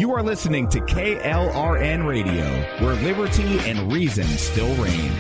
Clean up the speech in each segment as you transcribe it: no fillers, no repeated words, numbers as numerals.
You are listening to KLRN Radio, where liberty and reason still reign.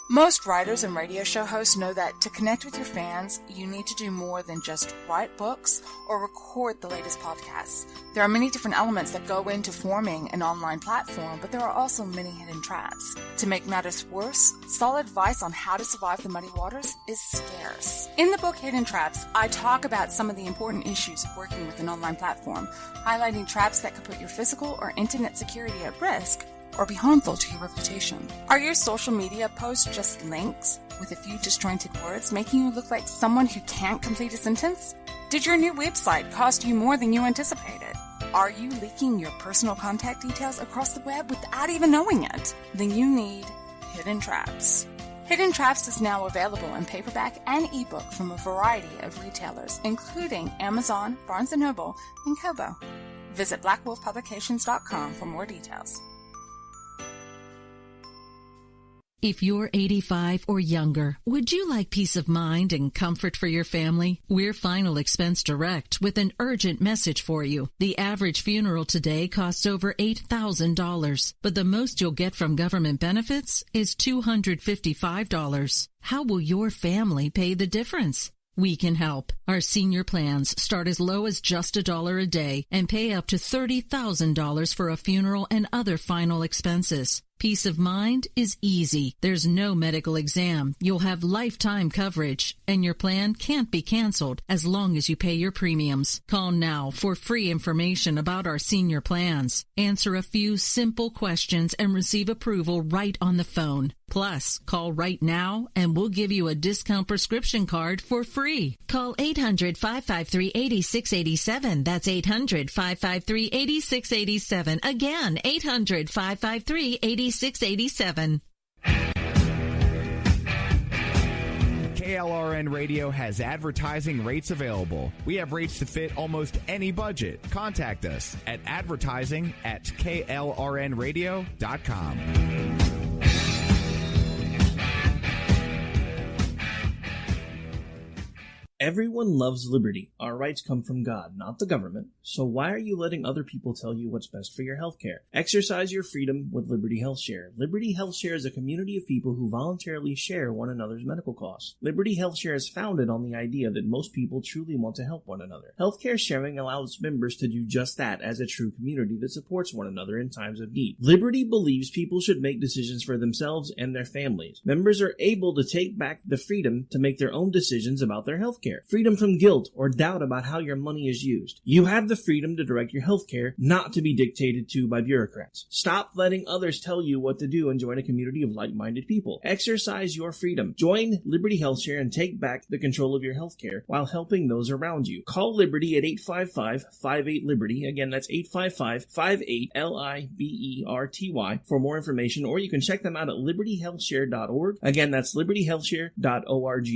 Most writers and radio show hosts know that to connect with your fans, you need to do more than just write books or record the latest podcasts. There are many different elements that go into forming an online platform, but there are also many hidden traps. To make matters worse, solid advice on how to survive the muddy waters is scarce. In the book Hidden Traps, I talk about some of the important issues of working with an online platform, highlighting traps that could put your physical or internet security at risk, or be harmful to your reputation. Are your social media posts just links with a few disjointed words, making you look like someone who can't complete a sentence? Did your new website cost you more than you anticipated? Are you leaking your personal contact details across the web without even knowing it? Then you need Hidden Traps. Hidden Traps is now available in paperback and ebook from a variety of retailers, including Amazon, Barnes & Noble, and Kobo. Visit blackwolfpublications.com for more details. If you're 85 or younger, would you like peace of mind and comfort for your family? We're Final Expense Direct with an urgent message for you. The average funeral today costs over $8,000, but the most you'll get from government benefits is $255. How will your family pay the difference? We can help. Our senior plans start as low as just $1 a day and pay up to $30,000 for a funeral and other final expenses. Peace of mind is easy. There's no medical exam. You'll have lifetime coverage, and your plan can't be canceled as long as you pay your premiums. Call now for free information about our senior plans. Answer a few simple questions and receive approval right on the phone. Plus, call right now and we'll give you a discount prescription card for free. Call 800-553-8687. That's 800-553-8687. Again, 800-553-8687. KLRN Radio has advertising rates available. We have rates to fit almost any budget. Contact us at advertising@klrnradio.com. Everyone loves liberty. Our rights come from God, not the government. So why are you letting other people tell you what's best for your healthcare? Exercise your freedom with Liberty Health Share. Liberty Health Share is a community of people who voluntarily share one another's medical costs. Liberty Health Share is founded on the idea that most people truly want to help one another. Healthcare sharing allows members to do just that as a true community that supports one another in times of need. Liberty believes people should make decisions for themselves and their families. Members are able to take back the freedom to make their own decisions about their healthcare. Freedom from guilt or doubt about how your money is used. You have the freedom to direct your healthcare, not to be dictated to by bureaucrats. Stop letting others tell you what to do and join a community of like-minded people. Exercise your freedom. Join Liberty Health Share and take back the control of your healthcare while helping those around you. Call Liberty at 855-58-LIBERTY. Again, that's 855-58-LIBERTY for more information, or you can check them out at libertyhealthshare.org. Again, that's libertyhealthshare.org.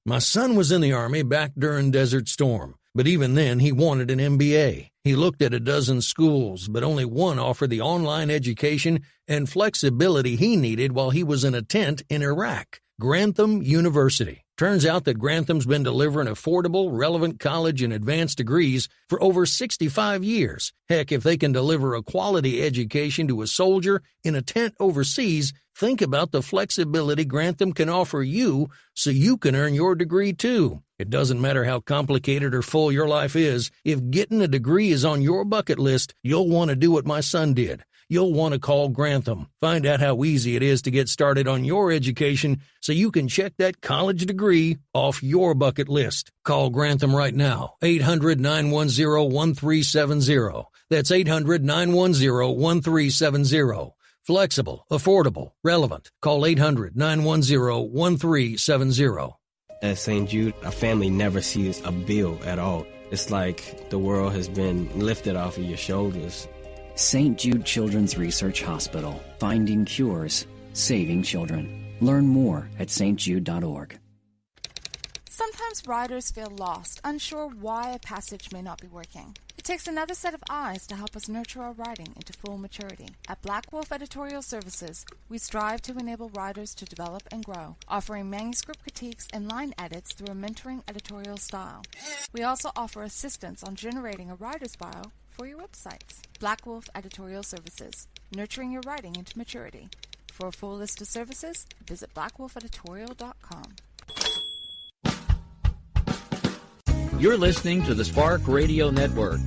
My son was in the Army back during Desert Storm, but even then he wanted an MBA. He looked at a dozen schools, but only one offered the online education and flexibility he needed while he was in a tent in Iraq. Grantham University. Turns out that Grantham's been delivering affordable, relevant college and advanced degrees for over 65 years. Heck, if they can deliver a quality education to a soldier in a tent overseas, think about the flexibility Grantham can offer you so you can earn your degree too. It doesn't matter how complicated or full your life is. If getting a degree is on your bucket list, you'll want to do what my son did. You'll want to call Grantham. Find out how easy it is to get started on your education so you can check that college degree off your bucket list. Call Grantham right now, 800-910-1370. That's 800-910-1370. Flexible, affordable, relevant. Call 800-910-1370. At St. Jude, a family never sees a bill at all. It's like the world has been lifted off of your shoulders. St. Jude Children's Research Hospital. Finding cures. Saving children. Learn more at stjude.org. Sometimes writers feel lost, unsure why a passage may not be working. It takes another set of eyes to help us nurture our writing into full maturity. At Black Wolf Editorial Services, we strive to enable writers to develop and grow, offering manuscript critiques and line edits through a mentoring editorial style. We also offer assistance on generating a writer's bio for your websites. Black Wolf Editorial Services, nurturing your writing into maturity. For a full list of services, visit blackwolfeditorial.com. You're listening to the Spark Radio Network,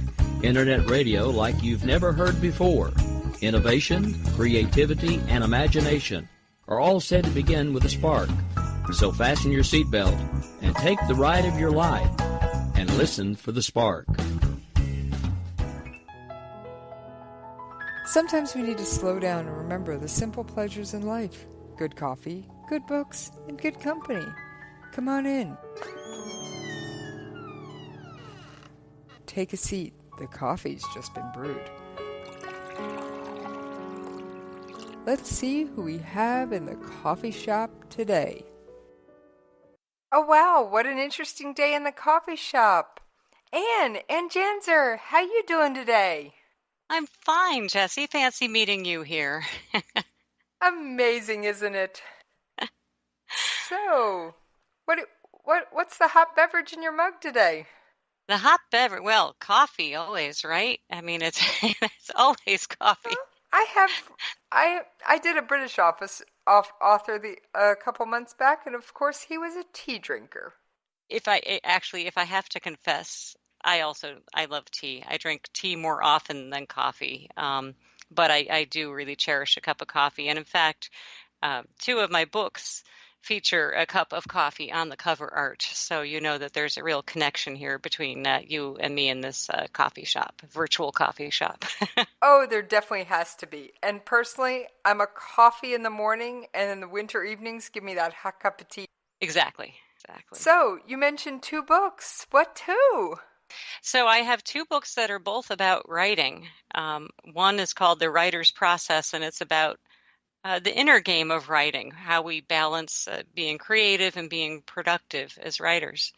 internet radio like you've never heard before. Innovation, creativity, and imagination are all said to begin with a spark. So fasten your seatbelt and take the ride of your life and listen for the spark. Sometimes we need to slow down and remember the simple pleasures in life. Good coffee, good books, and good company. Come on in. Take a seat. The coffee's just been brewed. Let's see who we have in the coffee shop today. Oh wow, what an interesting day in the coffee shop. Anne and Janzer, how you doing today? I'm fine, Jessie. Fancy meeting you here. Amazing, isn't it? So, what's the hot beverage in your mug today? The hot beverage, well, coffee always, right? I mean, it's it's always coffee. I did a British author a couple months back, and of course he was a tea drinker. If I have to confess, I love tea. I drink tea more often than coffee, but I do really cherish a cup of coffee. And in fact, 2 of my books feature a cup of coffee on the cover art. So you know that there's a real connection here between you and me in this coffee shop, virtual coffee shop. Oh, there definitely has to be. And personally, I'm a coffee in the morning, and in the winter evenings, give me that hot cup of tea. Exactly. So you mentioned 2 books. What 2? So I have 2 books that are both about writing. One is called The Writer's Process, and it's about the inner game of writing, how we balance being creative and being productive as writers.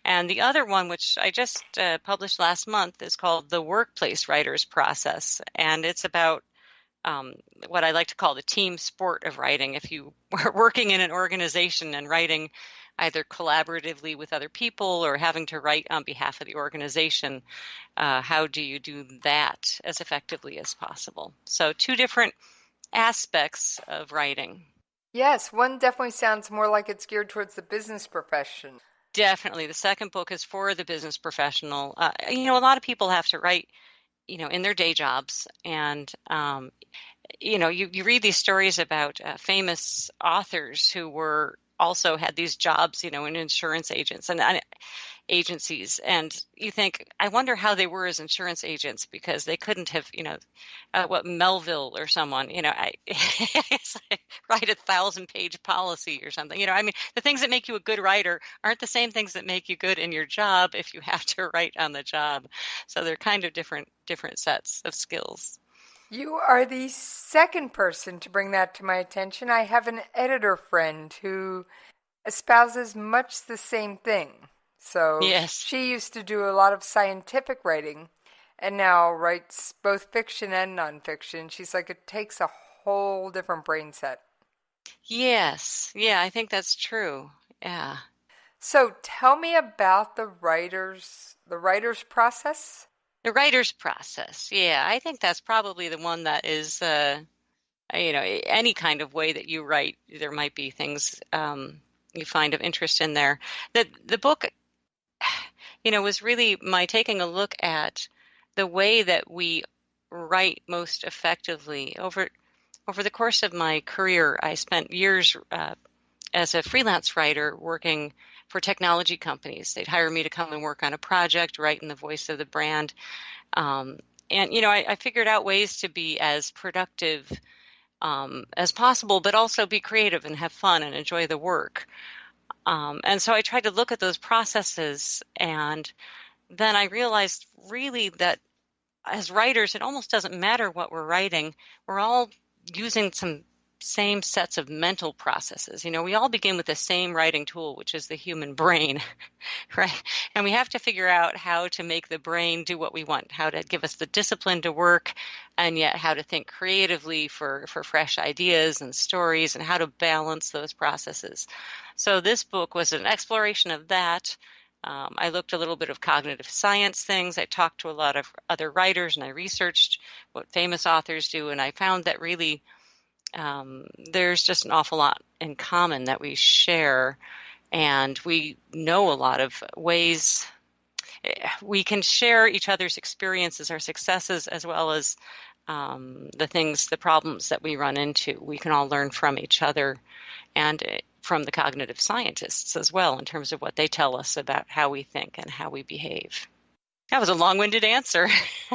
And the other one, which I just published last month, is called The Workplace Writer's Process. And it's about what I like to call the team sport of writing. If you are working in an organization and writing either collaboratively with other people or having to write on behalf of the organization, how do you do that as effectively as possible? So 2 different aspects of writing. Yes, one definitely sounds more like it's geared towards the business profession. Definitely. The second book is for the business professional. A lot of people have to write, in their day jobs. And, you read these stories about famous authors who were also had these jobs, in insurance agents and agencies. And you think, I wonder how they were as insurance agents, because they couldn't have, Melville or someone, I write a 1,000-page policy or something. The things that make you a good writer aren't the same things that make you good in your job if you have to write on the job. So they're kind of different sets of skills. You are the second person to bring that to my attention. I have an editor friend who espouses much the same thing. So yes. She used to do a lot of scientific writing and now writes both fiction and nonfiction. She's like, it takes a whole different brain set. Yes. Yeah, I think that's true. Yeah. So tell me about the writer's process. The writer's process. Yeah, I think that's probably the one that is, any kind of way that you write, there might be things you find of interest in there. The book, was really my taking a look at the way that we write most effectively. Over the course of my career, I spent years as a freelance writer working for technology companies. They'd hire me to come and work on a project, write in the voice of the brand. I figured out ways to be as productive as possible, but also be creative and have fun and enjoy the work. And so I tried to look at those processes, and then I realized really that as writers, it almost doesn't matter what we're writing. We're all using some same sets of mental processes. We all begin with the same writing tool, which is the human brain, right? And we have to figure out how to make the brain do what we want, how to give us the discipline to work, and yet how to think creatively for fresh ideas and stories, and how to balance those processes. So this book was an exploration of that. I looked a little bit of cognitive science things. I talked to a lot of other writers, and I researched what famous authors do, and I found that really there's just an awful lot in common that we share, and we know a lot of ways we can share each other's experiences, our successes, as well as the problems that we run into. We can all learn from each other and from the cognitive scientists as well, in terms of what they tell us about how we think and how we behave. That was a long-winded answer.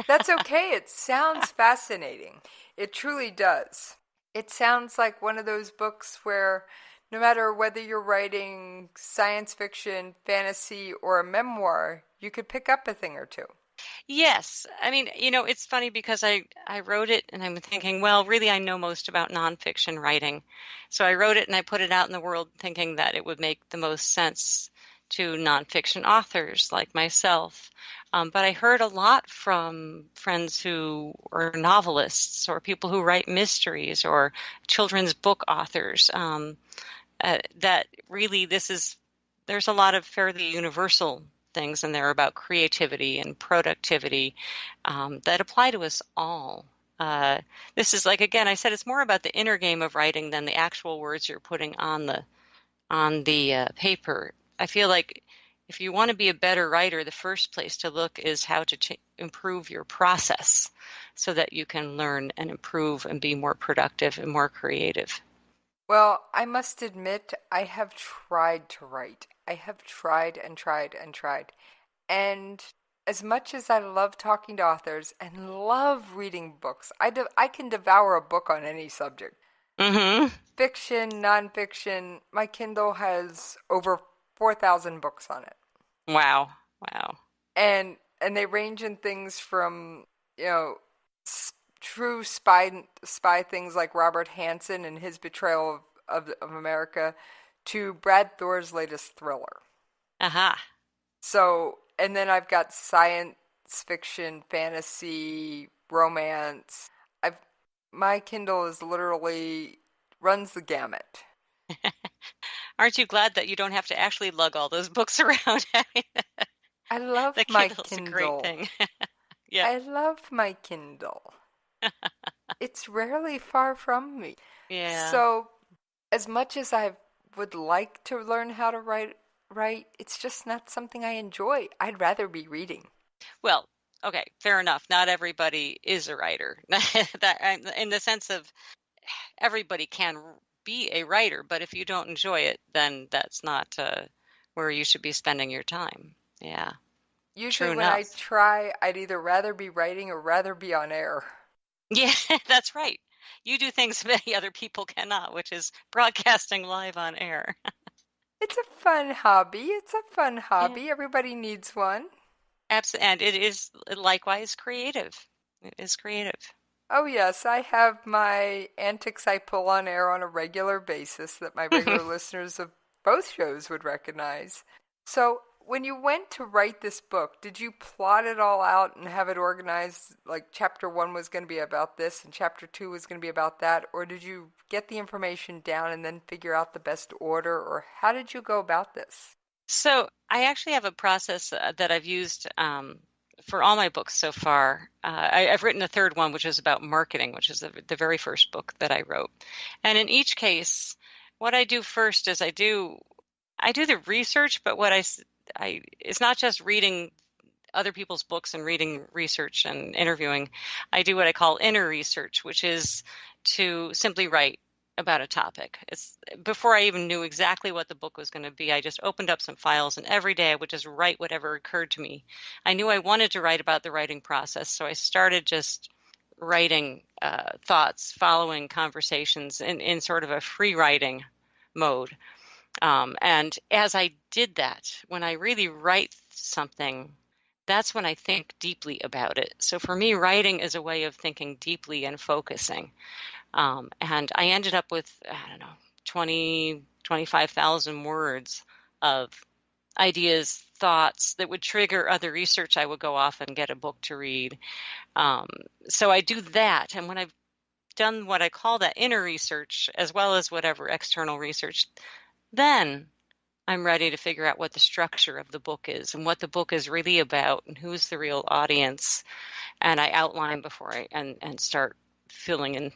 That's okay. It sounds fascinating. It truly does. It sounds like one of those books where no matter whether you're writing science fiction, fantasy, or a memoir, you could pick up a thing or two. Yes. I mean, it's funny because I wrote it and I'm thinking, well, really I know most about nonfiction writing. So I wrote it and I put it out in the world thinking that it would make the most sense to nonfiction authors like myself. But I heard a lot from friends who are novelists or people who write mysteries or children's book authors that really there's a lot of fairly universal things in there about creativity and productivity that apply to us all. This is like, again, I said it's more about the inner game of writing than the actual words you're putting on the paper. I feel like if you want to be a better writer, the first place to look is how to improve your process so that you can learn and improve and be more productive and more creative. Well, I must admit, I have tried to write. I have tried and tried and tried. And as much as I love talking to authors and love reading books, I can devour a book on any subject. Mm-hmm. Fiction, nonfiction. My Kindle has over 4,000 books on it. Wow. And they range in things from, true spy things like Robert Hansen and his betrayal of America to Brad Thor's latest thriller. Aha. So, and then I've got science fiction, fantasy, romance. My Kindle is literally runs the gamut. Aren't you glad that you don't have to actually lug all those books around? I love the my Kindle's Kindle. A great thing. Yeah. I love my Kindle. It's rarely far from me. Yeah. So, as much as I would like to learn how to write, it's just not something I enjoy. I'd rather be reading. Well, okay, fair enough. Not everybody is a writer. That, in the sense of everybody can be a writer, but if you don't enjoy it, then that's not where you should be spending your time. Yeah. Usually True when enough. I try, I'd either rather be writing or rather be on air. Yeah, that's right. You do things many other people cannot, which is broadcasting live on air. It's a fun hobby. Yeah. Everybody needs one. Absolutely. And it is likewise creative. It is creative. Oh, yes. I have my antics I pull on air on a regular basis that my regular listeners of both shows would recognize. So, when you went to write this book, did you plot it all out and have it organized, like chapter 1 was going to be about this and chapter 2 was going to be about that? Or did you get the information down and then figure out the best order? Or how did you go about this? So I actually have a process that I've used for all my books so far. I've written a third one, which is about marketing, which is the very first book that I wrote. And in each case, what I do first is I do the research, but what it's not just reading other people's books and reading research and interviewing. I do what I call inner research, which is to simply write about a topic. It's before I even knew exactly what the book was going to be. I just opened up some files, and every day I would just write whatever occurred to me. I knew I wanted to write about the writing process, so I started just writing thoughts, following conversations in sort of a free writing mode. And as I did that, when I really write something, that's when I think deeply about it. So for me, writing is a way of thinking deeply and focusing. And I ended up with, 25,000 words of ideas, thoughts that would trigger other research. I would go off and get a book to read. So I do that. And when I've done what I call that inner research, as well as whatever external research, then I'm ready to figure out what the structure of the book is and what the book is really about and who's the real audience. And I outline before and start filling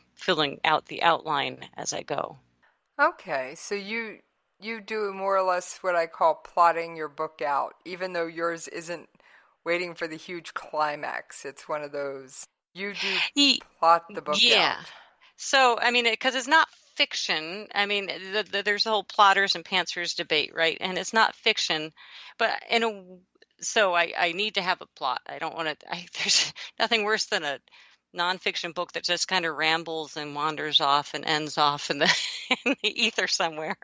out the outline as I go. Okay, so you do more or less what I call plotting your book out, even though yours isn't waiting for the huge climax. It's one of those, you do plot the book out. Yeah. So, I mean, because it's not fiction. I mean, there's the whole plotters and pantsers debate, right? And it's not fiction, but so I need to have a plot. I don't want to, there's nothing worse than a nonfiction book that just kind of rambles and wanders off and ends off in the ether somewhere.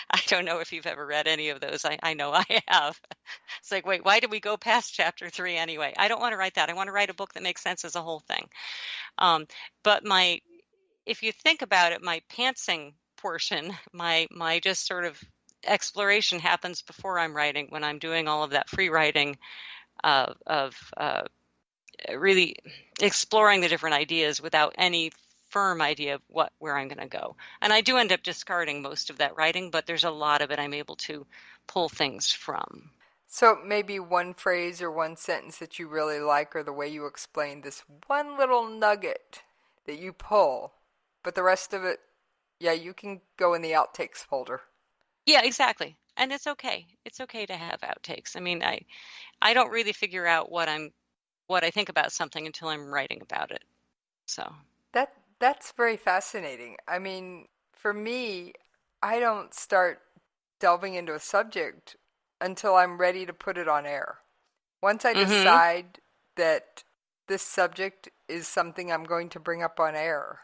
I don't know if you've ever read any of those. I know I have. It's like, wait, why did we go past chapter 3 anyway? I don't want to write that. I want to write a book that makes sense as a whole thing. But if you think about it, my pantsing portion, my just sort of exploration happens before I'm writing, when I'm doing all of that free writing of really exploring the different ideas without any firm idea of where I'm going to go. And I do end up discarding most of that writing, but there's a lot of it I'm able to pull things from. So maybe one phrase or one sentence that you really like, or the way you explain this one little nugget that you pull, but the rest of it, yeah, you can go in the outtakes folder. Yeah, exactly. And it's okay. It's okay to have outtakes. I mean, I don't really figure out what I think about something until I'm writing about it. So that's very fascinating. I mean, for me, I don't start delving into a subject until I'm ready to put it on air. Once I decide that this subject is something I'm going to bring up on air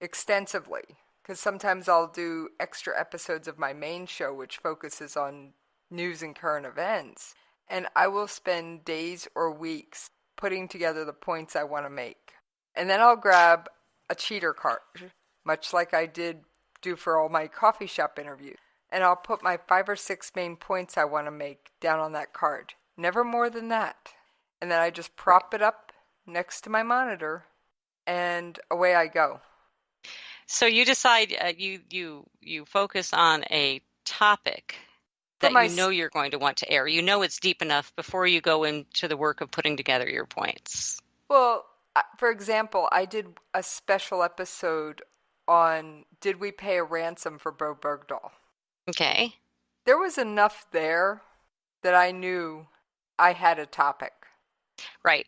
extensively, because sometimes I'll do extra episodes of my main show which focuses on news and current events, and I will spend days or weeks putting together the points I want to make. And then I'll grab a cheater card, much like I did do for all my coffee shop interviews, and I'll put my 5 or 6 main points I want to make down on that card. Never more than that. And then I just prop it up next to my monitor, and away I go. So you decide, you focus on a topic that you know you're going to want to air. You know it's deep enough before you go into the work of putting together your points. Well, for example, I did a special episode on Did We Pay a Ransom for Bo Bergdahl? Okay. There was enough there that I knew I had a topic. Right.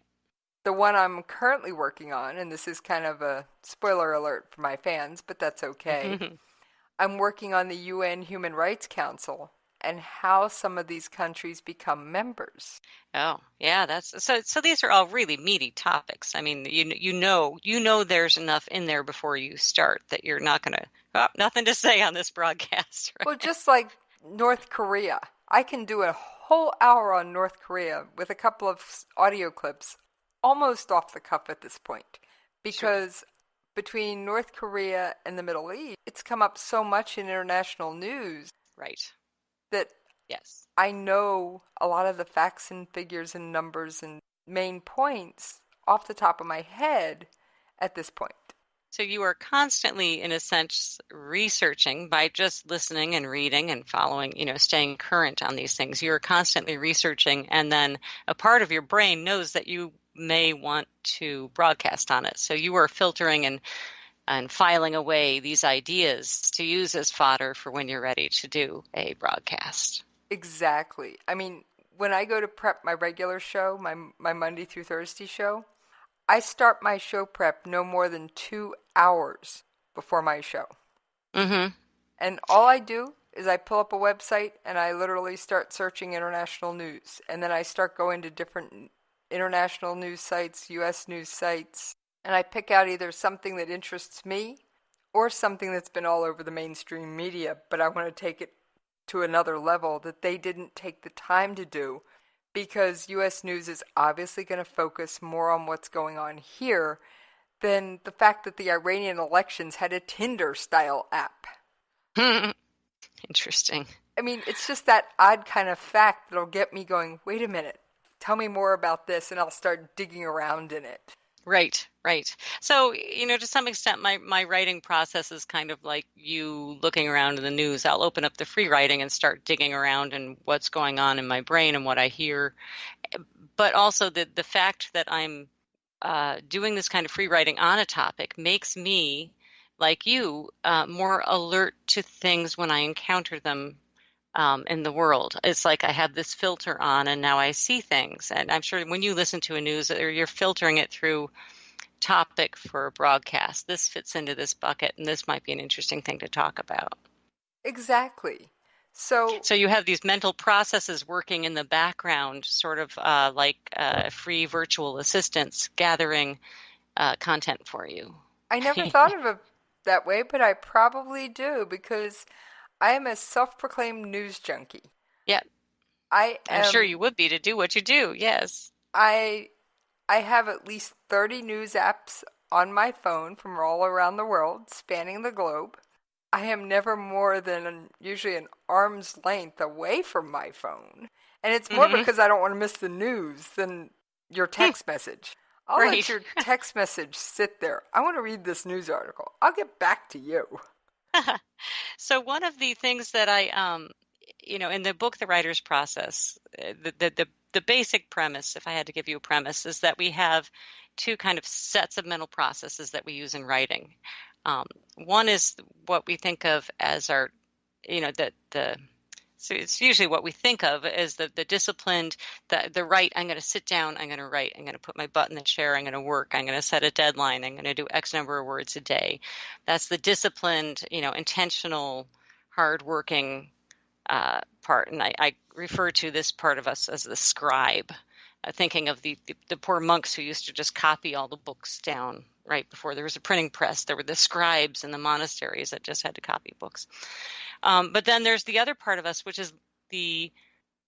The one I'm currently working on, and this is kind of a spoiler alert for my fans, but that's okay. I'm working on the UN Human Rights Council and how some of these countries become members. Oh, yeah, that's so these are all really meaty topics. I mean, you know there's enough in there before you start that you're not going to nothing to say on this broadcast. Right? Well, just like North Korea. I can do a whole hour on North Korea with a couple of audio clips almost off the cuff at this point, because between North Korea and the Middle East, it's come up so much in international news. Right. That I know a lot of the facts and figures and numbers and main points off the top of my head at this point. So you are constantly, in a sense, researching by just listening and reading and following, staying current on these things. You're constantly researching, and then a part of your brain knows that you may want to broadcast on it. So you are filtering and filing away these ideas to use as fodder for when you're ready to do a broadcast. Exactly. I mean, when I go to prep my regular show, my Monday through Thursday show, I start my show prep no more than 2 hours before my show. Mm-hmm. And all I do is I pull up a website and I literally start searching international news. And then I start going to different international news sites, U.S. news sites, and I pick out either something that interests me or something that's been all over the mainstream media, but I want to take it to another level that they didn't take the time to do because U.S. News is obviously going to focus more on what's going on here than the fact that the Iranian elections had a Tinder-style app. Interesting. I mean, it's just that odd kind of fact that'll get me going, wait a minute, tell me more about this, and I'll start digging around in it. Right, right. So, to some extent, my writing process is kind of like you looking around in the news. I'll open up the free writing and start digging around in what's going on in my brain and what I hear. But also the fact that I'm doing this kind of free writing on a topic makes me, like you, more alert to things when I encounter them in the world. It's like I have this filter on and now I see things. And I'm sure when you listen to a news, or you're filtering it through topic for a broadcast. This fits into this bucket and this might be an interesting thing to talk about. Exactly. So you have these mental processes working in the background, sort of like free virtual assistants gathering content for you. I never thought of it that way, but I probably do because I am a self-proclaimed news junkie. Yeah. I'm sure you would be to do what you do, yes. I have at least 30 news apps on my phone from all around the world, spanning the globe. I am never more than usually an arm's length away from my phone. And it's more because I don't want to miss the news than your text message. I'll let your text message sit there. I want to read this news article. I'll get back to you. So one of the things that I, in the book, The Writer's Process, the basic premise, if I had to give you a premise, is that we have two kind of sets of mental processes that we use in writing. One is what we think of as our, so it's usually what we think of as the disciplined, the right, I'm going to sit down, I'm going to write, I'm going to put my butt in the chair, I'm going to work, I'm going to set a deadline, I'm going to do X number of words a day. That's the disciplined, intentional, hardworking part. And I refer to this part of us as the scribe, thinking of the poor monks who used to just copy all the books down right before there was a printing press. There were the scribes in the monasteries that just had to copy books. But then there's the other part of us, which is the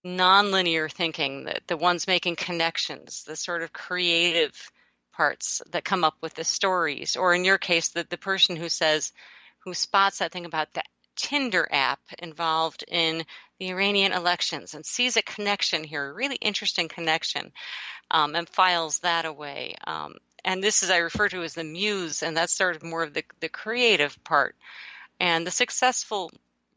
nonlinear thinking, the ones making connections, the sort of creative parts that come up with the stories. Or in your case, the person who spots that thing about the Tinder app involved in the Iranian elections and sees a connection here, a really interesting connection, and files that away. And this is I refer to as the muse, and that's sort of more of the creative part. And the successful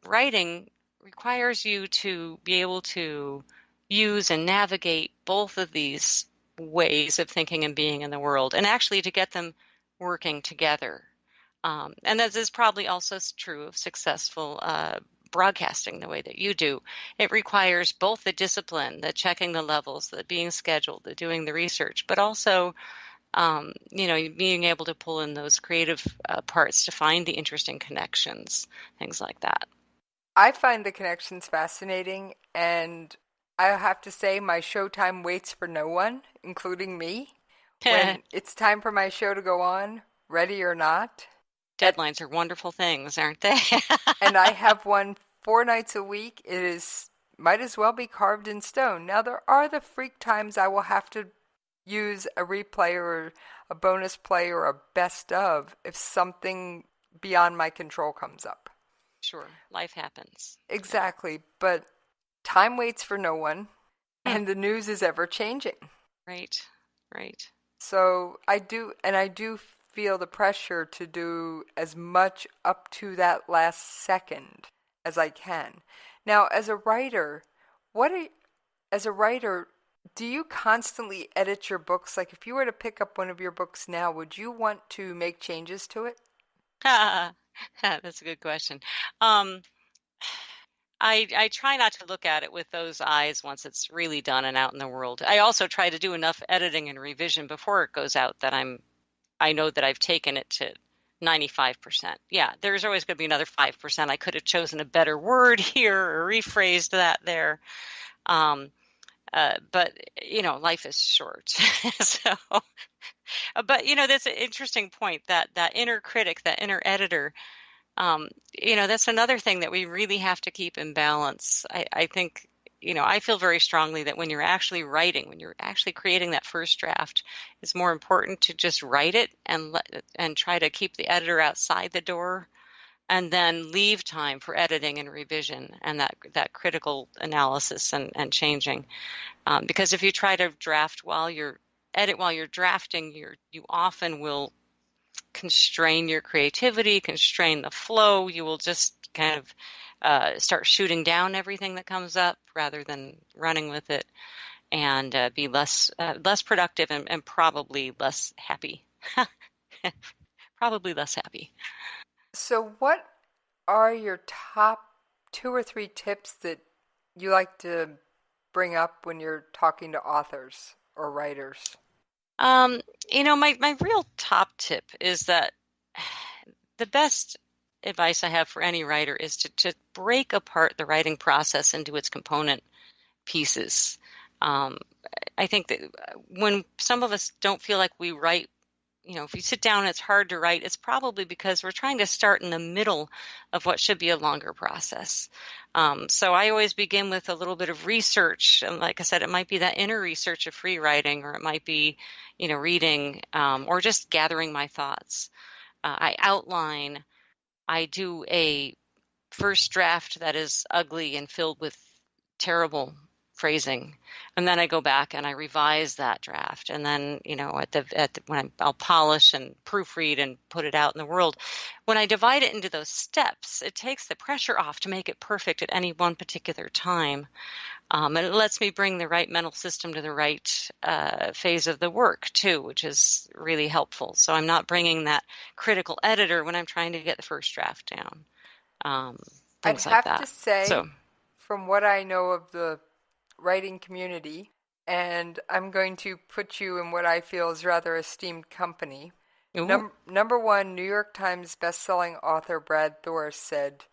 writing requires you to be able to use and navigate both of these ways of thinking and being in the world, and actually to get them working together. And that is probably also true of successful broadcasting the way that you do. It requires both the discipline, the checking the levels, the being scheduled, the doing the research, but also being able to pull in those creative parts to find the interesting connections, things like that. I find the connections fascinating, and I have to say my showtime waits for no one, including me. When it's time for my show to go on, ready or not. Deadlines are wonderful things, aren't they? And I have one 4 nights a week. It might as well be carved in stone. Now, there are the freak times I will have to use a replay or a bonus play or a best of if something beyond my control comes up. Sure, life happens. Exactly, but time waits for no one, and the news is ever changing. Right. So I do feel the pressure to do as much up to that last second as I can. Now, as a writer, do you constantly edit your books? Like, if you were to pick up one of your books now, would you want to make changes to it? That's a good question. I try not to look at it with those eyes once it's really done and out in the world. I also try to do enough editing and revision before it goes out that I know that I've taken it to 95%. Yeah, there's always going to be another 5%. I could have chosen a better word here or rephrased that there. But, life is short. But, that's an interesting point, that inner critic, that inner editor, that's another thing that we really have to keep in balance. I think, I feel very strongly that when you're actually writing, when you're actually creating that first draft, it's more important to just write it and try to keep the editor outside the door, and then leave time for editing and revision and that critical analysis and changing. Because if you try to edit while you're drafting, you often will constrain your creativity, constrain the flow. You will just kind of start shooting down everything that comes up rather than running with it, and be less productive and probably less happy. Probably less happy. So what are your top 2 or 3 tips that you like to bring up when you're talking to authors or writers? My real top tip is that the best advice I have for any writer is to break apart the writing process into its component pieces. I think that when some of us don't feel like we write, if you sit down and it's hard to write, it's probably because we're trying to start in the middle of what should be a longer process. So I always begin with a little bit of research. And like I said, it might be that inner research of free writing, or it might be, reading, or just gathering my thoughts. I outline. I do a first draft that is ugly and filled with terrible phrasing, and then I go back and I revise that draft, and then I'll polish and proofread and put it out in the world. When I divide it into those steps, it takes the pressure off to make it perfect at any one particular time, and it lets me bring the right mental system to the right phase of the work too, which is really helpful. So I'm not bringing that critical editor when I'm trying to get the first draft down. Things I'd like have that. to say, from what I know of the writing community, and I'm going to put you in what I feel is rather esteemed company. Number 1, New York Times bestselling author Brad Thorris said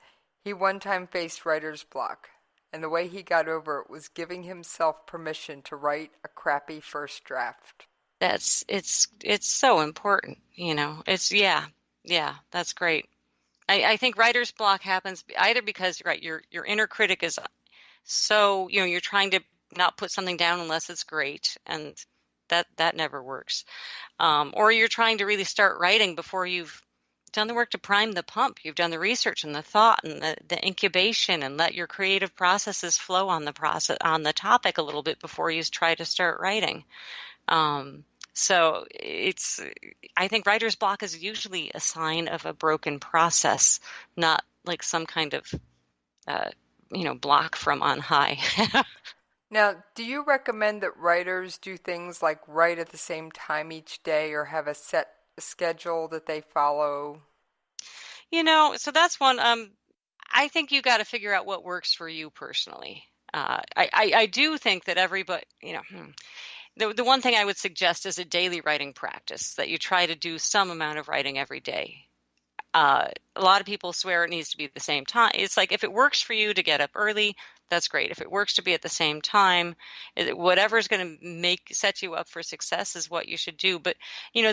he one time faced writer's block, and the way he got over it was giving himself permission to write a crappy first draft. It's so important, It's that's great. I think writer's block happens either because your inner critic is so, you're trying to not put something down unless it's great, and that never works. Or you're trying to really start writing before you've done the work to prime the pump. You've done the research and the thought and the incubation, and let your creative processes flow on the topic a little bit before you try to start writing. So I think writer's block is usually a sign of a broken process, not like some kind of block from on high. Now, do you recommend that writers do things like write at the same time each day, or have a set schedule that they follow? So that's one. I think you got to figure out what works for you personally. I do think that everybody, the one thing I would suggest is a daily writing practice, that you try to do some amount of writing every day. A lot of people swear it needs to be at the same time. It's like, if it works for you to get up early, that's great. If it works to be at the same time, whatever's going to set you up for success is what you should do. But,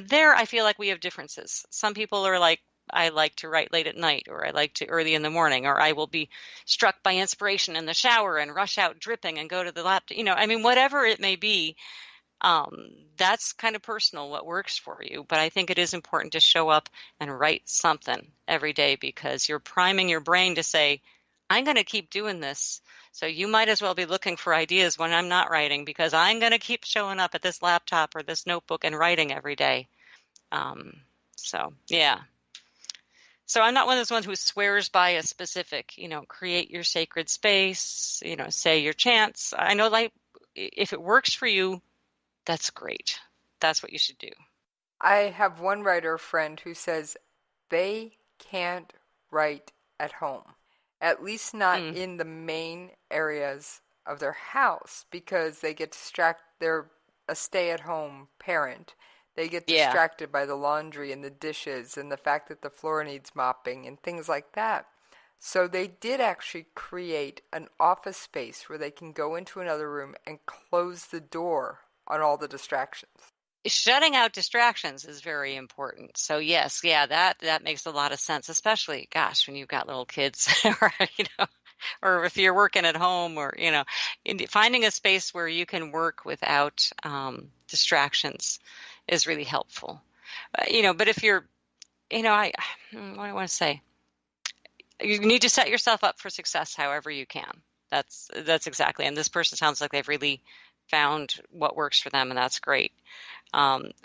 there I feel like we have differences. Some people are like, I like to write late at night, or I like to early in the morning, or I will be struck by inspiration in the shower and rush out dripping and go to the laptop. Whatever it may be. That's kind of personal, what works for you. But I think it is important to show up and write something every day, because you're priming your brain to say, I'm going to keep doing this. So you might as well be looking for ideas when I'm not writing, because I'm going to keep showing up at this laptop or this notebook and writing every day. So I'm not one of those ones who swears by a specific, create your sacred space, say your chants. I know, like, if it works for you, that's great. That's what you should do. I have one writer friend who says they can't write at home, at least not in the main areas of their house, because they get distracted. They're a stay-at-home parent. They get distracted by the laundry and the dishes and the fact that the floor needs mopping and things like that. So they did actually create an office space where they can go into another room and close the door on all the distractions. Shutting out distractions is very important. So yes, that makes a lot of sense, especially, when you've got little kids, or, or if you're working at home, or finding a space where you can work without distractions is really helpful. But if you're, what do I want to say? You need to set yourself up for success however you can. That's exactly. And this person sounds like they've really found what works for them, and that's great.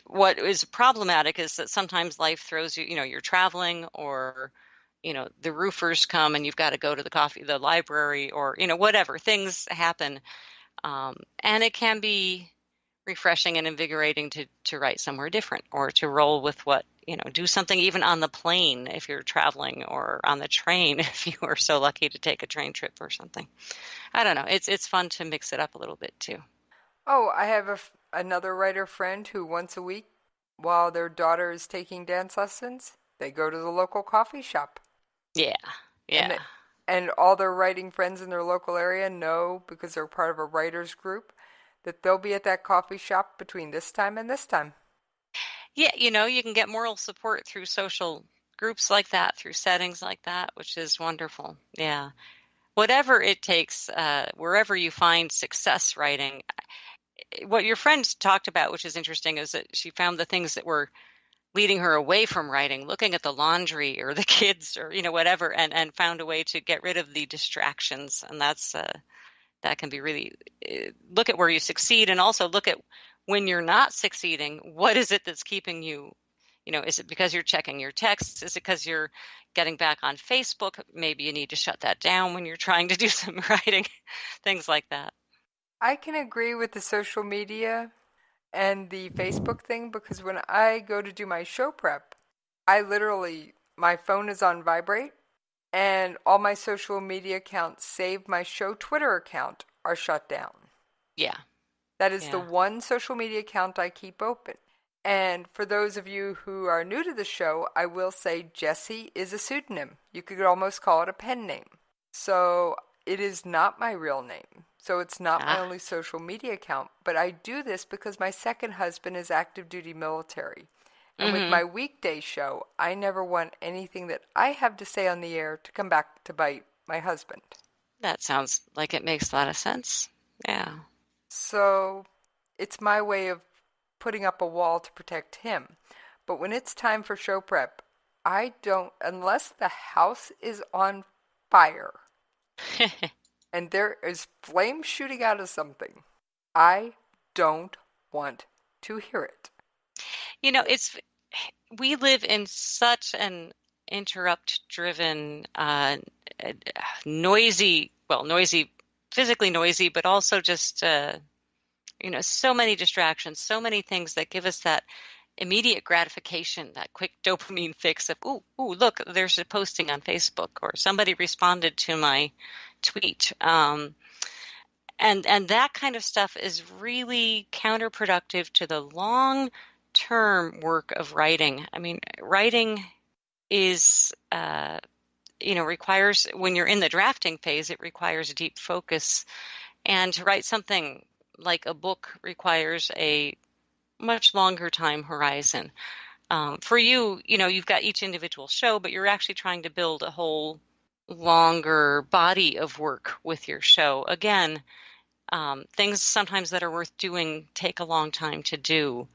What is problematic is that sometimes life throws you, you're traveling, or, the roofers come and you've got to go to the library, or, whatever. Things happen. And it can be refreshing and invigorating to write somewhere different, or to roll with what, do something even on the plane if you're traveling, or on the train if you are so lucky to take a train trip or something. I don't know. It's fun to mix it up a little bit too. Oh, I have another writer friend who once a week, while their daughter is taking dance lessons, they go to the local coffee shop. Yeah. And all their writing friends in their local area know, because they're part of a writers group, that they'll be at that coffee shop between this time and this time. Yeah, you can get moral support through social groups like that, through settings like that, which is wonderful. Yeah. Whatever it takes, wherever you find success writing. What your friend talked about, which is interesting, is that she found the things that were leading her away from writing, looking at the laundry or the kids, or, whatever, and found a way to get rid of the distractions. And that can be really, look at where you succeed, and also look at when you're not succeeding. What is it that's keeping you, is it because you're checking your texts? Is it because you're getting back on Facebook? Maybe you need to shut that down when you're trying to do some writing, things like that. I can agree with the social media and the Facebook thing, because when I go to do my show prep, my phone is on vibrate, and all my social media accounts, save my show Twitter account, are shut down. Yeah. That is the one social media account I keep open. And for those of you who are new to the show, I will say Jessie is a pseudonym. You could almost call it a pen name. So it is not my real name. So it's not my only social media account. But I do this because my second husband is active duty military. And with my weekday show, I never want anything that I have to say on the air to come back to bite my husband. That sounds like it makes a lot of sense. Yeah. So it's my way of putting up a wall to protect him. But when it's time for show prep, I don't, unless the house is on fire and there is flame shooting out of something, I don't want to hear it. We live in such an interrupt-driven, noisy, physically noisy, but also just, so many distractions, so many things that give us that immediate gratification, that quick dopamine fix of, ooh, look, there's a posting on Facebook, or somebody responded to my tweet. And that kind of stuff is really counterproductive to the long-term work of writing. I mean, writing is, requires, when you're in the drafting phase, it requires deep focus. And to write something like a book requires a much longer time horizon. For you, you've got each individual show, but you're actually trying to build a whole longer body of work with your show. Again, things sometimes that are worth doing take a long time to do.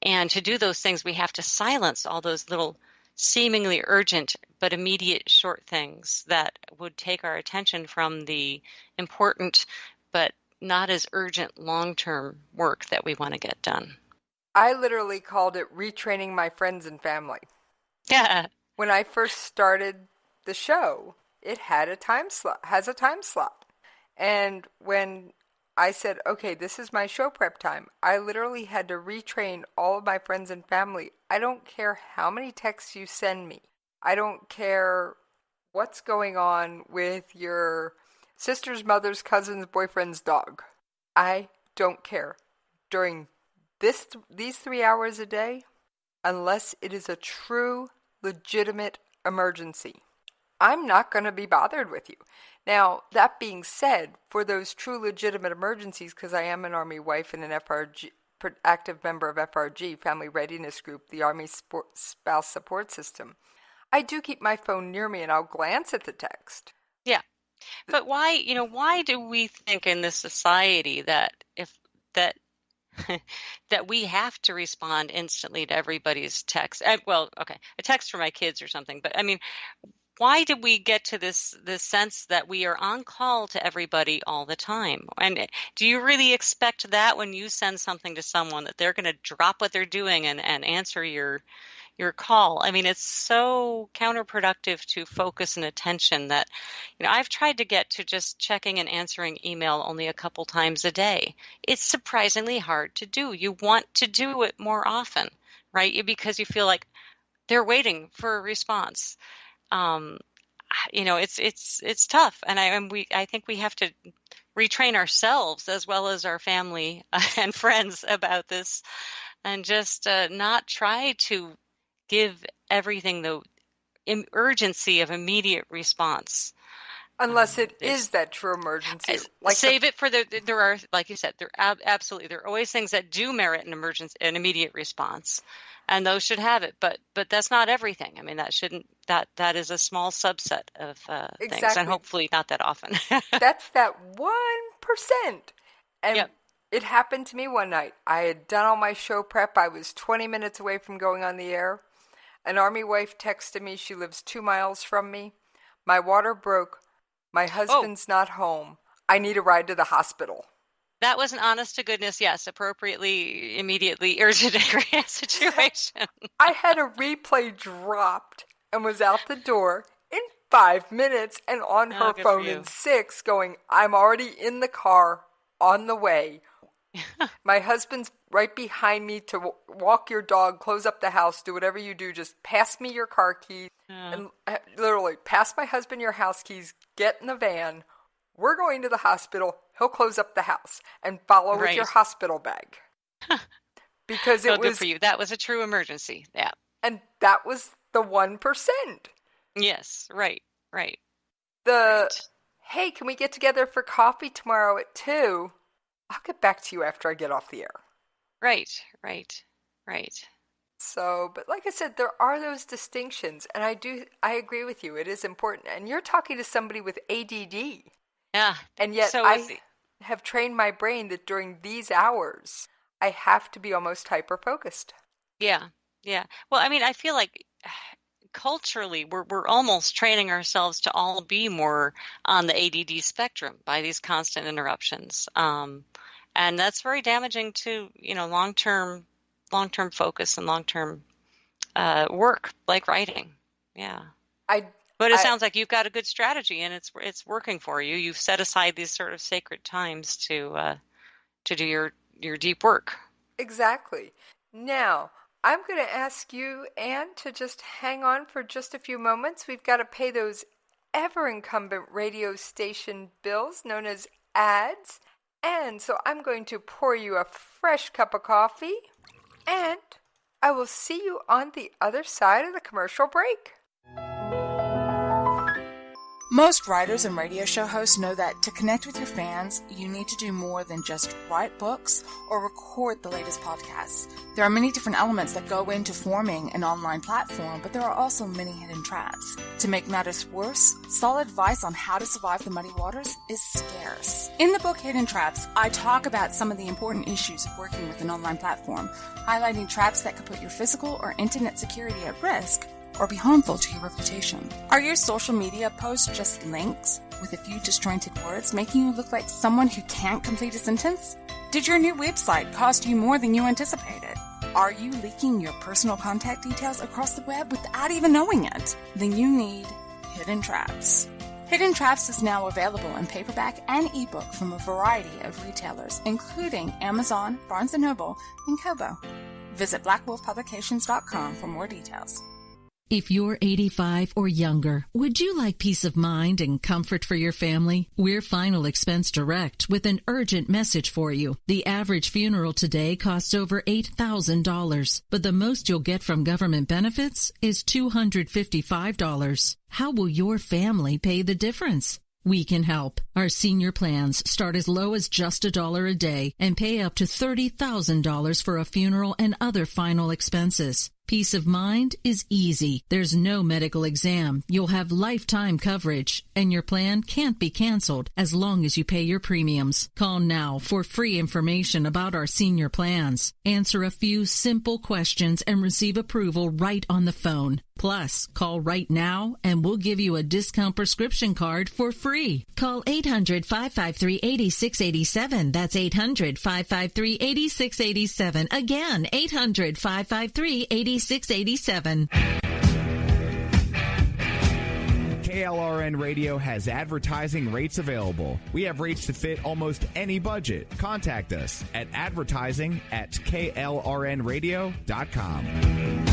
And to do those things, we have to silence all those little seemingly urgent but immediate short things that would take our attention from the important but not as urgent long-term work that we want to get done. I literally called it retraining my friends and family. Yeah. When I first started the show, it has a time slot. And when I said, okay, this is my show prep time, I literally had to retrain all of my friends and family. I don't care how many texts you send me. I don't care what's going on with your sister's, mother's, cousin's, boyfriend's dog. I don't care. During these 3 hours a day, unless it is a true, legitimate emergency, I'm not going to be bothered with you. Now, that being said, for those true, legitimate emergencies, because I am an Army wife and an FRG, active member of FRG, Family Readiness Group, the Army Spouse Support System, I do keep my phone near me and I'll glance at the text. Yeah. But why do we think in this society that that we have to respond instantly to everybody's text? A text for my kids or something. But I mean, why did we get to this sense that we are on call to everybody all the time? And do you really expect that when you send something to someone that they're going to drop what they're doing and answer your call? I mean, it's so counterproductive to focus and attention that, I've tried to get to just checking and answering email only a couple times a day. It's surprisingly hard to do. You want to do it more often, right? Because you feel like they're waiting for a response. It's tough. And I think we have to retrain ourselves as well as our family and friends about this, and just not try to give everything the urgency of immediate response. Unless it is that true emergency. Save it for there are, like you said, there are always things that do merit an immediate response, and those should have it. But that's not everything. I mean, that is a small subset of things, and hopefully not that often. That's that 1%. And it happened to me one night. I had done all my show prep. I was 20 minutes away from going on the air. An Army wife texted me. She lives 2 miles from me. My water broke. My husband's not home. I need a ride to the hospital. That was an honest to goodness, yes, appropriately, immediately urgent situation. I had a replay dropped and was out the door in 5 minutes and on her phone in 6 going, I'm already in the car on the way. My husband's right behind me to walk your dog, close up the house, do whatever you do. Just pass me your car keys. And literally, pass my husband your house keys, get in the van. We're going to the hospital. He'll close up the house and follow with your hospital bag. Because it was good for you. That was a true emergency. Yeah. And that was the 1%. Yes, right. Hey, can we get together for coffee tomorrow at 2? I'll get back to you after I get off the air. Right. So, but like I said, there are those distinctions, and I agree with you. It is important. And you're talking to somebody with ADD. Yeah. And yet I have trained my brain that during these hours, I have to be almost hyper-focused. Yeah. Well, I mean, I feel like culturally, we're almost training ourselves to all be more on the ADD spectrum by these constant interruptions. And that's very damaging to, long-term focus and long-term work, like writing. Yeah. But it sounds like you've got a good strategy, and it's working for you. You've set aside these sort of sacred times to do your deep work. Exactly. Now, I'm going to ask you, Anne, to just hang on for just a few moments. We've got to pay those ever-incumbent radio station bills known as ads. And so I'm going to pour you a fresh cup of coffee, and I will see you on the other side of the commercial break. Most writers and radio show hosts know that to connect with your fans, you need to do more than just write books or record the latest podcasts. There are many different elements that go into forming an online platform, but there are also many hidden traps. To make matters worse, solid advice on how to survive the muddy waters is scarce. In the book Hidden Traps, I talk about some of the important issues of working with an online platform, highlighting traps that could put your physical or internet security at risk or be harmful to your reputation. Are your social media posts just links with a few disjointed words, making you look like someone who can't complete a sentence? Did your new website cost you more than you anticipated? Are you leaking your personal contact details across the web without even knowing it? Then you need Hidden Traps. Hidden Traps is now available in paperback and ebook from a variety of retailers, including Amazon, Barnes & Noble, and Kobo. Visit blackwolfpublications.com for more details. If you're 85 or younger, would you like peace of mind and comfort for your family? We're Final Expense Direct with an urgent message for you. The average funeral today costs over $8,000, but the most you'll get from government benefits is $255. How will your family pay the difference? We can help. Our senior plans start as low as just $1 a day and pay up to $30,000 for a funeral and other final expenses. Peace of mind is easy. There's no medical exam. You'll have lifetime coverage, and your plan can't be canceled as long as you pay your premiums. Call now for free information about our senior plans. Answer a few simple questions and receive approval right on the phone. Plus, call right now and we'll give you a discount prescription card for free. Call 800-553-8687. That's 800-553-8687. Again, 800-553-8687. KLRN Radio has advertising rates available. We have rates to fit almost any budget. Contact us at advertising@klrnradio.com.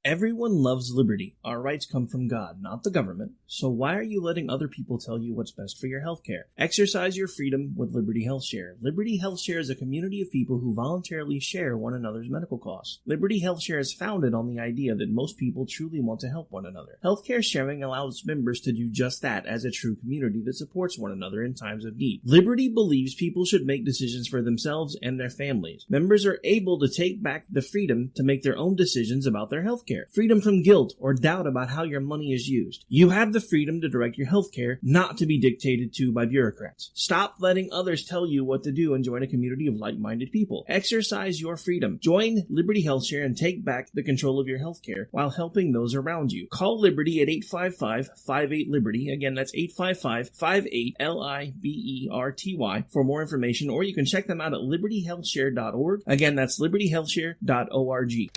Everyone loves liberty. Our rights come from God, not the government. So why are you letting other people tell you what's best for your health care? Exercise your freedom with Liberty Health Share. Liberty Health Share is a community of people who voluntarily share one another's medical costs. Liberty Health Share is founded on the idea that most people truly want to help one another. Healthcare sharing allows members to do just that as a true community that supports one another in times of need. Liberty believes people should make decisions for themselves and their families. Members are able to take back the freedom to make their own decisions about their health care. Freedom from guilt or doubt about how your money is used. You have the freedom to direct your health care, not to be dictated to by bureaucrats. Stop letting others tell you what to do and join a community of like-minded people. Exercise your freedom. Join Liberty Health Share and take back the control of your health care while helping those around you. Call Liberty at 855-58-LIBERTY. Again, that's 855-58-LIBERTY for more information, or you can check them out at libertyhealthshare.org. Again, that's libertyhealthshare.org.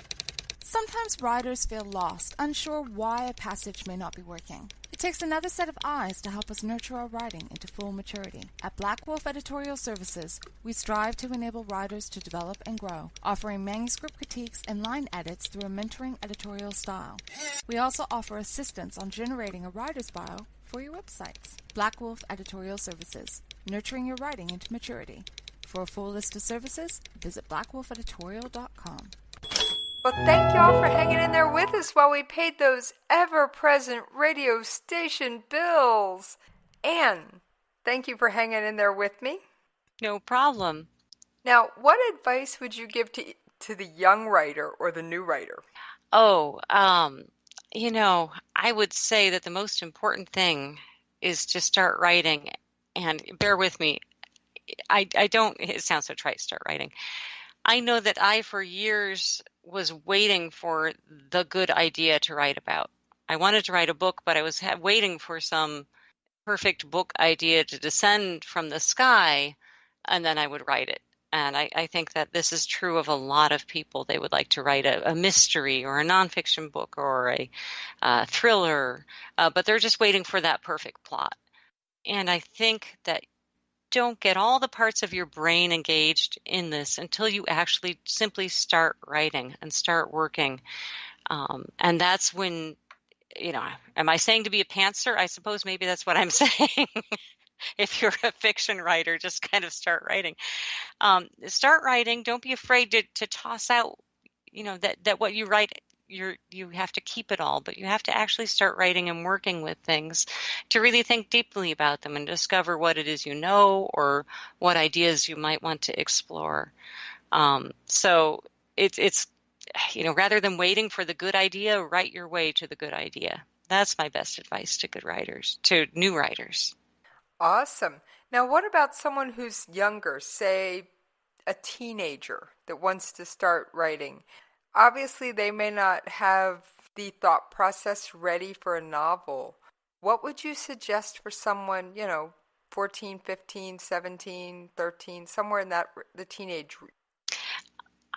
Sometimes writers feel lost, unsure why a passage may not be working. It takes another set of eyes to help us nurture our writing into full maturity. At Black Wolf Editorial Services, we strive to enable writers to develop and grow, offering manuscript critiques and line edits through a mentoring editorial style. We also offer assistance on generating a writer's bio for your websites. Black Wolf Editorial Services, nurturing your writing into maturity. For a full list of services, visit blackwolfeditorial.com. Well, thank y'all for hanging in there with us while we paid those ever-present radio station bills. Anne, thank you for hanging in there with me. No problem. Now, what advice would you give to the young writer or the new writer? Oh, I would say that the most important thing is to start writing. And bear with me, it sounds so trite, start writing. I know that I, for years, was waiting for the good idea to write about. I wanted to write a book, but I was waiting for some perfect book idea to descend from the sky, and then I would write it. And I think that this is true of a lot of people. They would like to write a mystery or a nonfiction book or a thriller, but they're just waiting for that perfect plot. And I think that don't get all the parts of your brain engaged in this until you actually simply start writing and start working. And that's when, am I saying to be a pantser? I suppose maybe that's what I'm saying. If you're a fiction writer, just kind of start writing. Start writing. Don't be afraid to toss out, that what you write, you have to keep it all, but you have to actually start writing and working with things to really think deeply about them and discover what it is or what ideas you might want to explore. So it's rather than waiting for the good idea, write your way to the good idea. That's my best advice to new writers. Awesome. Now, what about someone who's younger, say a teenager that wants to start writing? Obviously, they may not have the thought process ready for a novel. What would you suggest for someone, 14, 15, 17, 13, somewhere in the teenage?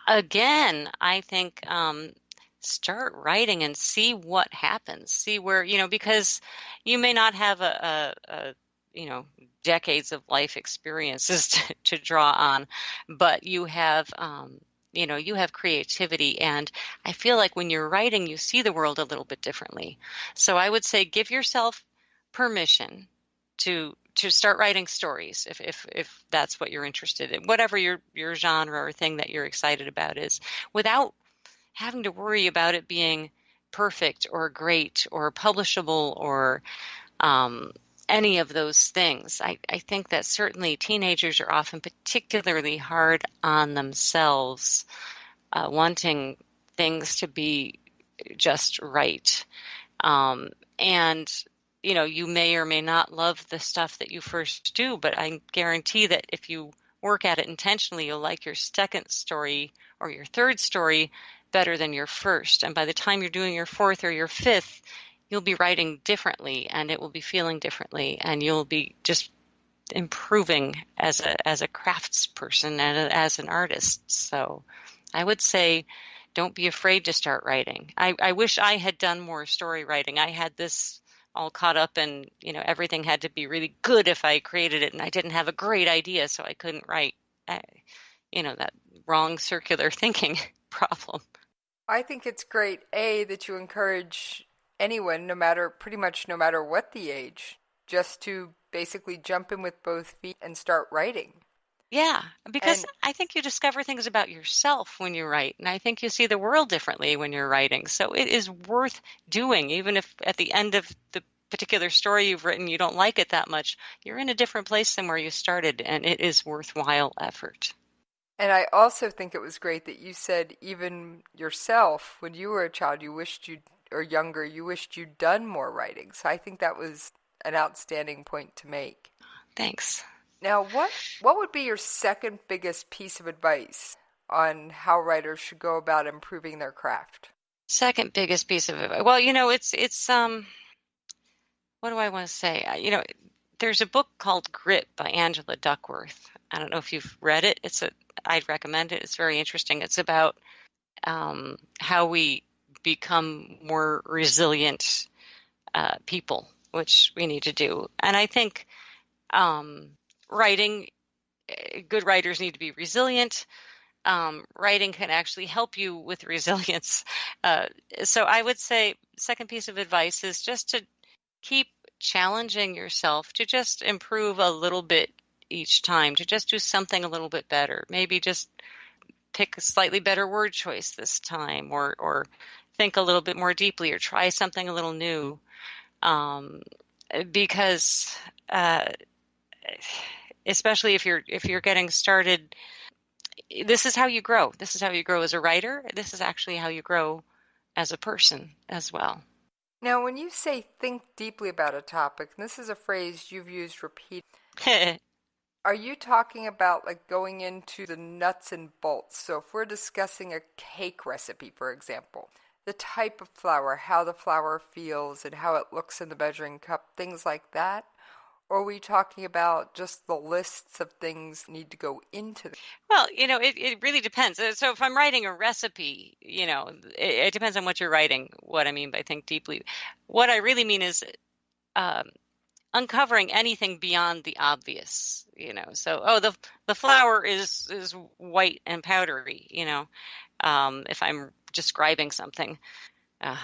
Again, I think start writing and see what happens. See where, because you may not have a decades of life experiences to draw on, but you have you have creativity, and I feel like when you're writing, you see the world a little bit differently. So I would say give yourself permission to start writing stories if that's what you're interested in, whatever your genre or thing that you're excited about is, without having to worry about it being perfect or great or publishable or any of those things. I think that certainly teenagers are often particularly hard on themselves, wanting things to be just right. And, you may or may not love the stuff that you first do, but I guarantee that if you work at it intentionally, you'll like your second story or your third story better than your first. And by the time you're doing your fourth or your fifth, you'll be writing differently, and it will be feeling differently, and you'll be just improving as a craftsperson and as an artist. So I would say don't be afraid to start writing. I wish I had done more story writing. I had this all caught up, and everything had to be really good if I created it, and I didn't have a great idea, so I couldn't write. That wrong circular thinking problem. I think it's great, that you encourage anyone, pretty much no matter what the age, just to basically jump in with both feet and start writing. Yeah, because I think you discover things about yourself when you write, and I think you see the world differently when you're writing. So it is worth doing, even if at the end of the particular story you've written you don't like it that much. You're in a different place than where you started, and it is worthwhile effort. And I also think it was great that you said even yourself, when you were a child, you wished you'd done more writing. So I think that was an outstanding point to make. Thanks. Now, what would be your second biggest piece of advice on how writers should go about improving their craft? Second biggest piece of advice. Well, it's what do I want to say? There's a book called Grit by Angela Duckworth. I don't know if you've read it. I'd recommend it. It's very interesting. It's about how we become more resilient people, which we need to do. And I think good writers need to be resilient. Writing can actually help you with resilience. So I would say second piece of advice is just to keep challenging yourself to just improve a little bit each time, to just do something a little bit better. Maybe just pick a slightly better word choice this time, or think a little bit more deeply, or try something a little new. Because especially if you're getting started, this is how you grow. This is how you grow as a writer. This is actually how you grow as a person as well. Now, when you say think deeply about a topic, and this is a phrase you've used repeatedly, are you talking about like going into the nuts and bolts? So if we're discussing a cake recipe, for example, the type of flour, how the flour feels, and how it looks in the measuring cup, things like that? Or are we talking about just the lists of things that need to go into them? Well, it really depends. So if I'm writing a recipe, it depends on what you're writing, what I mean by think deeply. What I really mean is uncovering anything beyond the obvious, So, the flour is white and powdery, if I'm describing something.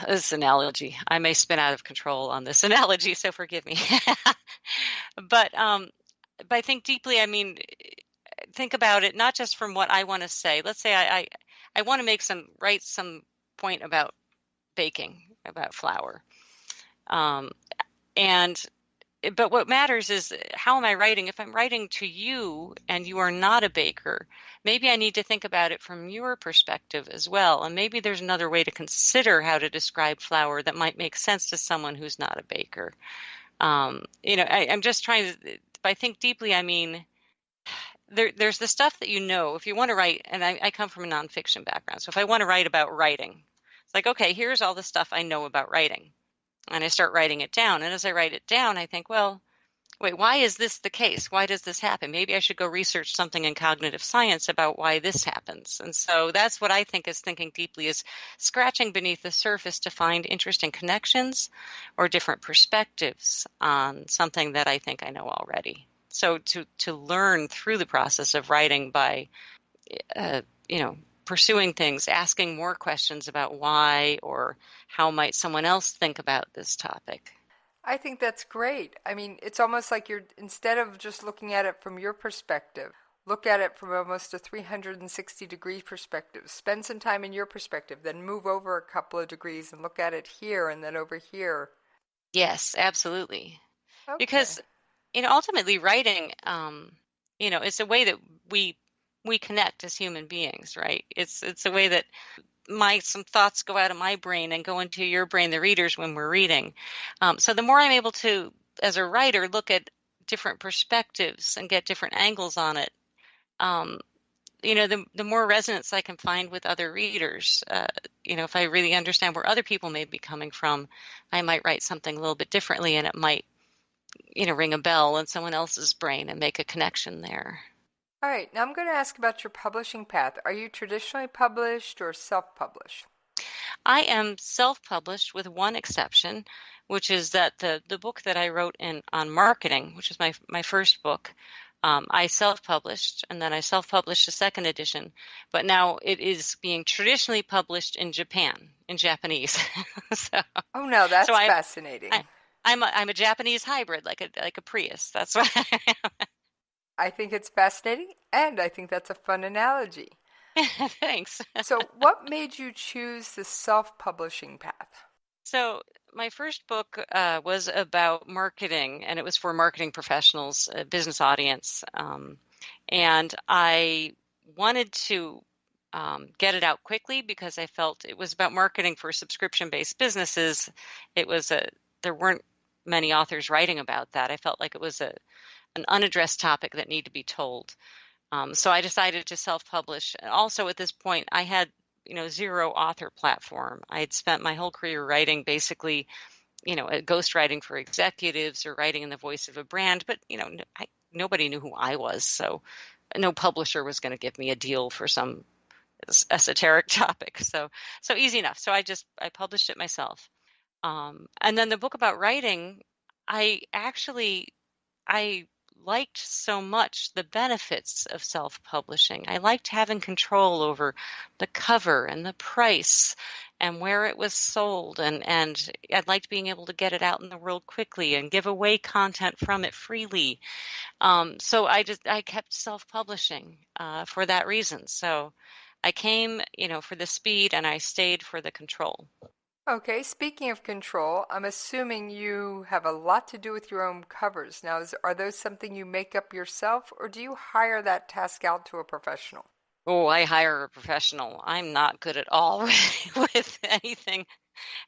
This analogy, I may spin out of control on this analogy, so forgive me. But by think deeply, I mean, think about it not just from what I want to say. Let's say I want to write some point about baking, about flour. But what matters is how am I writing? If I'm writing to you and you are not a baker, maybe I need to think about it from your perspective as well. And maybe there's another way to consider how to describe flour that might make sense to someone who's not a baker. I'm just trying to, by think deeply, I mean, there's the stuff that if you want to write, and I come from a nonfiction background. So if I want to write about writing, it's like, okay, here's all the stuff I know about writing. And I start writing it down. And as I write it down, I think, well, wait, why is this the case? Why does this happen? Maybe I should go research something in cognitive science about why this happens. And so that's what I think is thinking deeply, is scratching beneath the surface to find interesting connections or different perspectives on something that I think I know already. So to learn through the process of writing by, pursuing things, asking more questions about why or how might someone else think about this topic. I think that's great. I mean, it's almost like instead of just looking at it from your perspective, look at it from almost a 360-degree perspective. Spend some time in your perspective, then move over a couple of degrees and look at it here and then over here. Yes, absolutely. Okay. Because, ultimately writing, it's a way that we connect as human beings, right? It's a way that some thoughts go out of my brain and go into your brain, the readers, when we're reading. So the more I'm able to, as a writer, look at different perspectives and get different angles on it, the more resonance I can find with other readers. If I really understand where other people may be coming from, I might write something a little bit differently, and it might, ring a bell in someone else's brain and make a connection there. All right. Now I'm going to ask about your publishing path. Are you traditionally published or self-published? I am self-published with one exception, which is that the book that I wrote on marketing, which is my first book, I self-published, and then I self-published a second edition. But now it is being traditionally published in Japan, in Japanese. Oh no, that's fascinating. I'm a Japanese hybrid, like a Prius. That's what I am. I think it's fascinating, and I think that's a fun analogy. Thanks. So what made you choose the self-publishing path? So my first book was about marketing, and it was for marketing professionals, a business audience. And I wanted to get it out quickly because I felt it was about marketing for subscription-based businesses. There weren't many authors writing about that. I felt like it was an unaddressed topic that needed to be told. So I decided to self-publish. And also at this point, I had, zero author platform. I had spent my whole career writing basically, ghostwriting for executives or writing in the voice of a brand, but, nobody knew who I was. So no publisher was going to give me a deal for some esoteric topic. So easy enough. So I published it myself. And then the book about writing, I liked so much the benefits of self-publishing. I liked having control over the cover and the price and where it was sold. And I liked being able to get it out in the world quickly and give away content from it freely. So I kept self-publishing for that reason. So I came, for the speed, and I stayed for the control. Okay, speaking of control, I'm assuming you have a lot to do with your own covers. Now, are those something you make up yourself, or do you hire that task out to a professional? Oh, I hire a professional. I'm not good at all with anything.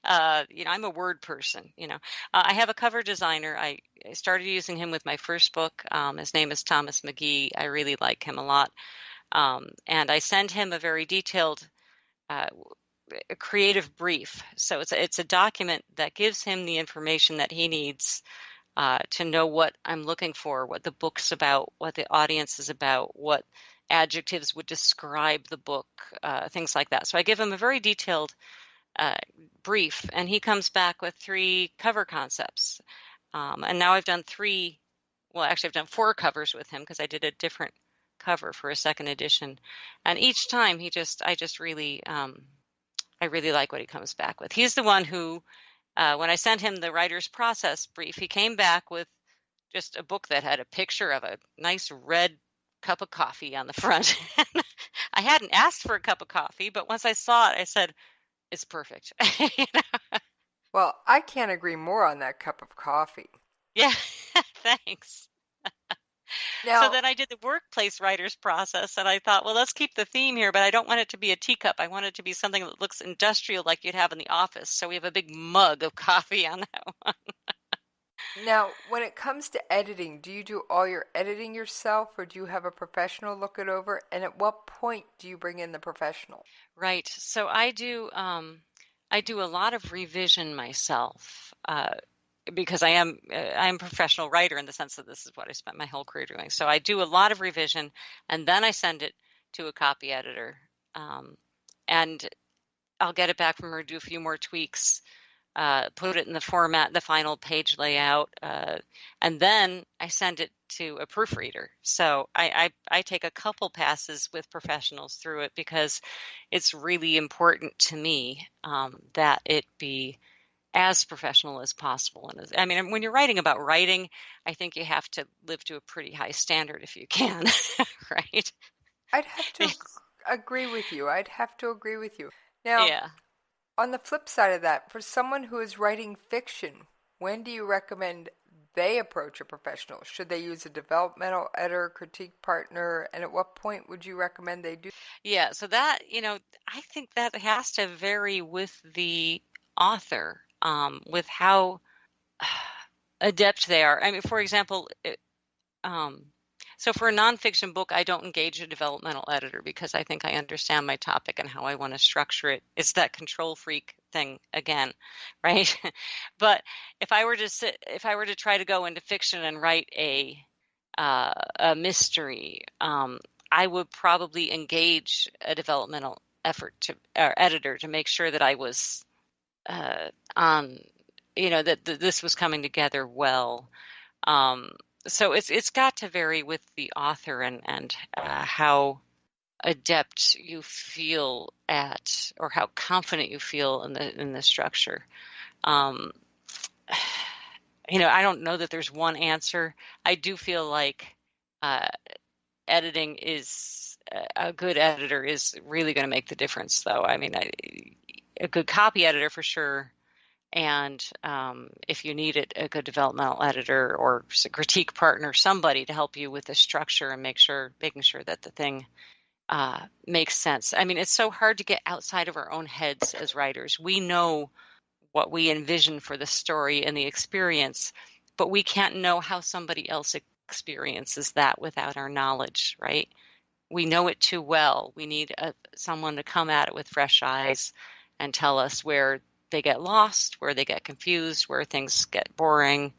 I'm a word person. I have a cover designer. I started using him with my first book. His name is Thomas McGee. I really like him a lot. And I send him a very detailed a creative brief. So it's a document that gives him the information that he needs to know what I'm looking for, what the book's about, what the audience is about, what adjectives would describe the book, things like that. So I give him a very detailed brief, and he comes back with 3 cover concepts. And now I've done 4 covers with him because I did a different cover for a second edition. And each time I really like what he comes back with. He's the one who, when I sent him the writer's process brief, he came back with just a book that had a picture of a nice red cup of coffee on the front. I hadn't asked for a cup of coffee, but once I saw it, I said, it's perfect. Well, I can't agree more on that cup of coffee. Yeah, thanks. Now, so then I did the workplace writer's process, and I thought, well, let's keep the theme here, but I don't want it to be a teacup. I want it to be something that looks industrial like you'd have in the office. So we have a big mug of coffee on that one. Now, when it comes to editing, do you do all your editing yourself, or do you have a professional look it over? And at what point do you bring in the professional? Right. So I do a lot of revision myself. Because I'm a professional writer in the sense that this is what I spent my whole career doing. So I do a lot of revision, and then I send it to a copy editor, and I'll get it back from her, do a few more tweaks, put it in the format, the final page layout, and then I send it to a proofreader. So I take a couple passes with professionals through it because it's really important to me that it be as professional as possible. And when you're writing about writing, I think you have to live to a pretty high standard if you can, right? I'd have to agree with you. Now, on the flip side of that, for someone who is writing fiction, when do you recommend they approach a professional? Should they use a developmental editor, critique partner, and at what point would you recommend they do? Yeah, so that, I think that has to vary with the author, with how adept they are. I mean, for example, so for a nonfiction book, I don't engage a developmental editor because I think I understand my topic and how I want to structure it. It's that control freak thing again, right? But if I were to try to go into fiction and write a mystery, I would probably engage a developmental editor to make sure that I was on, that this was coming together well. So it's got to vary with the author and how adept you feel at, or how confident you feel in the structure. I don't know that there's one answer. I do feel like editing is a good editor is really going to make the difference, though. I mean, a good copy editor for sure. And if you need a good developmental editor or a critique partner, somebody to help you with the structure and making sure that the thing makes sense. I mean, it's so hard to get outside of our own heads as writers. We know what we envision for the story and the experience, but we can't know how somebody else experiences that without our knowledge, right? We know it too well. We need someone to come at it with fresh eyes and tell us where they get lost, where they get confused, where things get boring.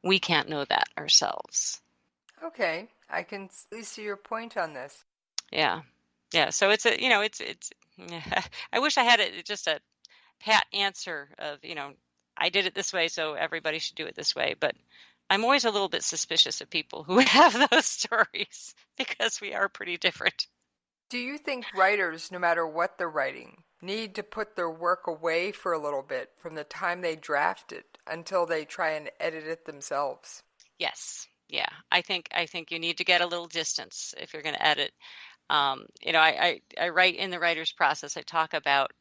We can't know that ourselves. Okay, I can see your point on this. Yeah. So it's I wish I had just a pat answer of, I did it this way, so everybody should do it this way. But I'm always a little bit suspicious of people who have those stories because we are pretty different. Do you think writers, no matter what they're writing, need to put their work away for a little bit from the time they draft it until they try and edit it themselves? Yes. Yeah. I think you need to get a little distance if you're going to edit. I write in the writer's process. I talk about,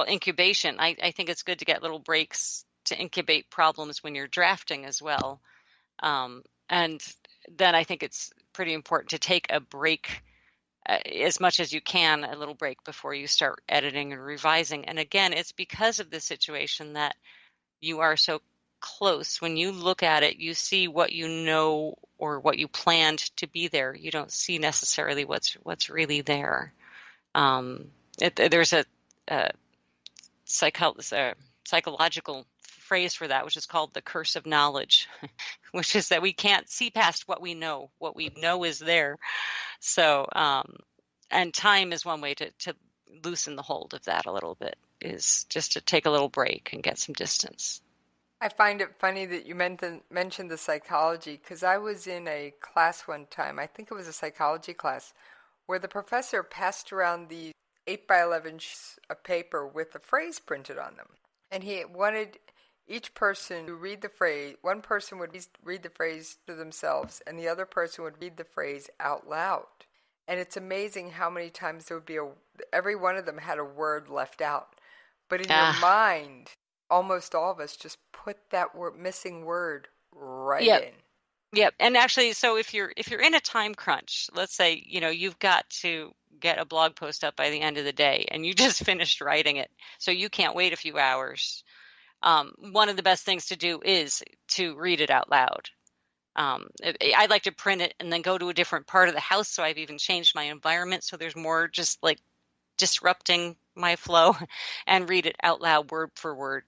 incubation. I think it's good to get little breaks to incubate problems when you're drafting as well. And then I think it's pretty important to take a break as much as you can, a little break before you start editing and revising. And again, it's because of the situation that you are so close. When you look at it, you see what you know or what you planned to be there. You don't see necessarily what's really there. There's a psychological phrase for that, which is called the curse of knowledge, which is that we can't see past what we know. What we know is there. So, and time is one way to loosen the hold of that a little bit, is just to take a little break and get some distance. I find it funny that you mentioned the psychology, because I was in a class one time, I think it was a psychology class, where the professor passed around the 8x11 sheets of paper with a phrase printed on them. And he wanted each person to read the phrase. One person would read the phrase to themselves, and the other person would read the phrase out loud. And it's amazing how many times there would be every one of them had a word left out. But in your mind, almost all of us just put that missing word right in. Yep. And actually, so if you're in a time crunch, let's say, you've got to get a blog post up by the end of the day and you just finished writing it, so you can't wait a few hours. One of the best things to do is to read it out loud. I'd like to print it and then go to a different part of the house. So I've even changed my environment, so there's more just like disrupting my flow, and read it out loud word for word.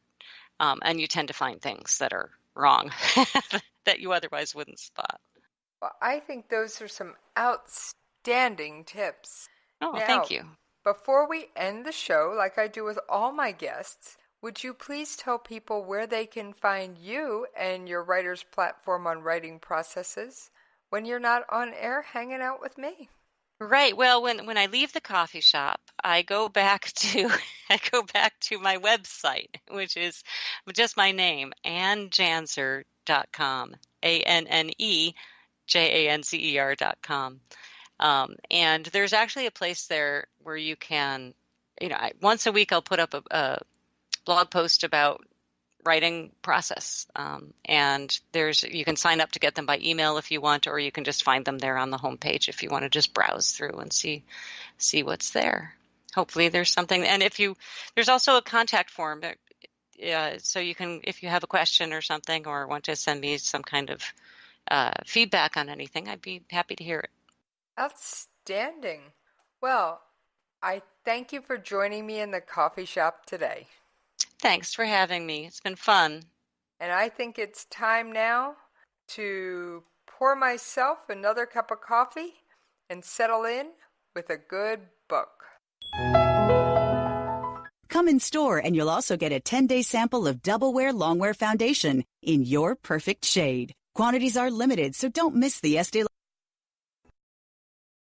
And you tend to find things that are wrong that you otherwise wouldn't spot. Well, I think those are some outstanding tips. Oh, now, thank you. Before we end the show, like I do with all my guests, would you please tell people where they can find you and your writer's platform on writing processes when you're not on air hanging out with me? Right. Well, when I leave the coffee shop, I go back to my website, which is just my name, AnnJanzer.com, ANNEJANZER.com. And there's actually a place there where you can, once a week I'll put up a blog post about writing process. And you can sign up to get them by email if you want, or you can just find them there on the homepage if you want to just browse through and see what's there. Hopefully there's something. And there's also a contact form that, so you can, if you have a question or something, or want to send me some kind of feedback on anything, I'd be happy to hear it. Outstanding. Well, I thank you for joining me in the coffee shop today. Thanks for having me. It's been fun. And I think it's time now to pour myself another cup of coffee and settle in with a good book. Come in store and you'll also get a 10-day sample of Double Wear Longwear Foundation in your perfect shade. Quantities are limited, so don't miss the Estee